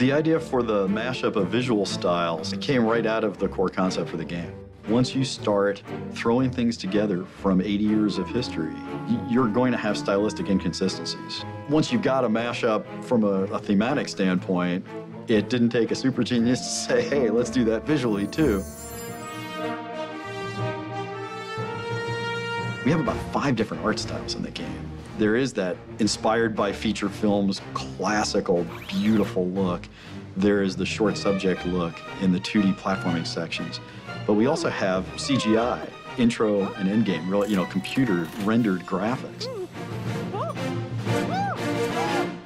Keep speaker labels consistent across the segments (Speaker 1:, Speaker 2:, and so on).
Speaker 1: The idea for the mashup of visual styles, it came right out of the core concept for the game. Once you start throwing things together from 80 years of history, you're going to have stylistic inconsistencies. Once you've got a mashup from a thematic standpoint, it didn't take a super genius to say, hey, let's do that visually too. We have about 5 different art styles in the game. There is that inspired by feature films, classical, beautiful look. There is the short subject look in the 2D platforming sections. But we also have CGI, intro and endgame, really, computer rendered graphics.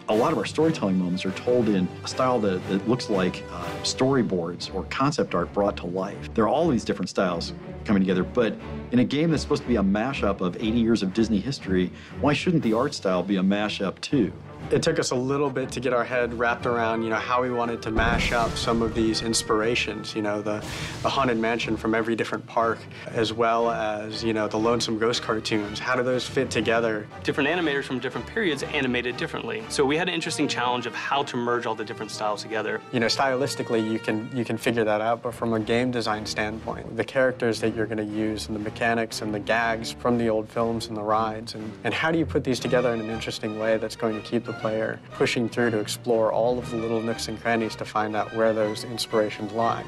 Speaker 1: A lot of our storytelling moments are told in a style that looks like storyboards or concept art brought to life. There are all these different styles coming together, but in a game that's supposed to be a mashup of 80 years of Disney history, why shouldn't the art style be a mashup too?
Speaker 2: It took us a little bit to get our head wrapped around, how we wanted to mash up some of these inspirations, the Haunted Mansion from every different park, as well as, the Lonesome Ghost cartoons. How do those fit together?
Speaker 3: Different animators from different periods animated differently. So we had an interesting challenge of how to merge all the different styles together.
Speaker 2: Stylistically, you can figure that out, but from a game design standpoint, the characters that you're going to use and the mechanics and the gags from the old films and the rides, and how do you put these together in an interesting way that's going to keep the player pushing through to explore all of the little nooks and crannies to find out where those inspirations lie.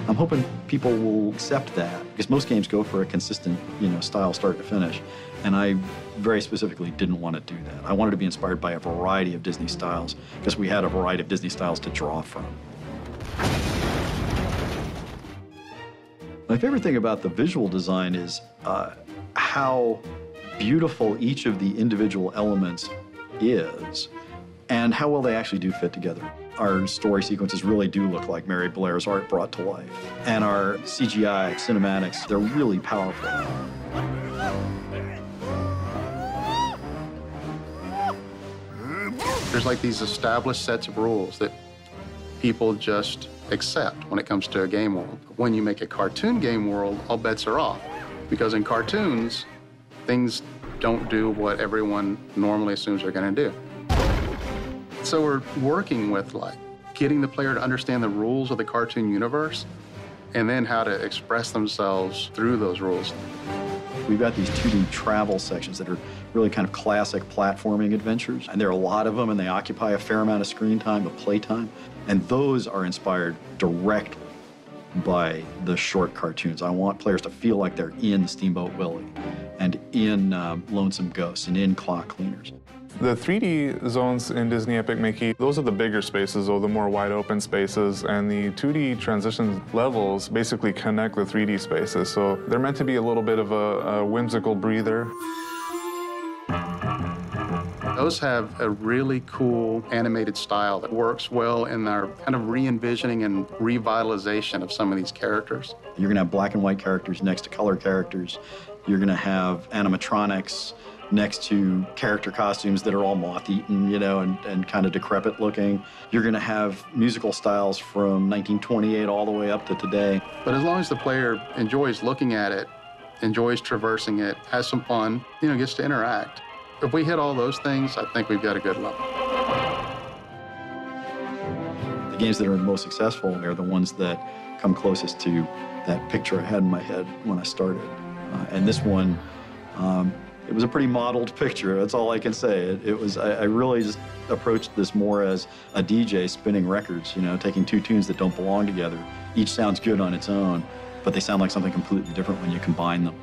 Speaker 1: I'm hoping people will accept that, because most games go for a consistent, style start to finish, and I very specifically didn't want to do that. I wanted to be inspired by a variety of Disney styles, because we had a variety of Disney styles to draw from. My favorite thing about the visual design is how beautiful each of the individual elements is, and how well they actually do fit together. Our story sequences really do look like Mary Blair's art brought to life, and our CGI cinematics, they're really powerful.
Speaker 4: There's like these established sets of rules that people just accept when it comes to a game world. When you make a cartoon game world, all bets are off, because in cartoons, things don't do what everyone normally assumes they're going to do. So we're working with getting the player to understand the rules of the cartoon universe and then how to express themselves through those rules.
Speaker 1: We've got these 2D travel sections that are really kind of classic platforming adventures, and there are a lot of them, and they occupy a fair amount of screen time, of play time, and those are inspired directly by the short cartoons. I want players to feel like they're in Steamboat Willie and in Lonesome Ghosts and in Clock Cleaners.
Speaker 5: The 3D zones in Disney Epic Mickey, those are the bigger spaces, or the more wide open spaces, and the 2D transition levels basically connect the 3D spaces, so they're meant to be a little bit of a whimsical breather.
Speaker 4: Those have a really cool animated style that works well in our kind of re-envisioning and revitalization of some of these characters.
Speaker 1: You're gonna have black and white characters next to color characters. You're gonna have animatronics next to character costumes that are all moth-eaten, and kind of decrepit looking. You're gonna have musical styles from 1928 all the way up to today.
Speaker 4: But as long as the player enjoys looking at it, enjoys traversing it, has some fun, gets to interact. If we hit all those things, I think we've got a good level.
Speaker 1: The games that are most successful are the ones that come closest to that picture I had in my head when I started. And this one, it was a pretty modeled picture. That's all I can say. I really just approached this more as a DJ spinning records, taking 2 tunes that don't belong together. Each sounds good on its own, but they sound like something completely different when you combine them.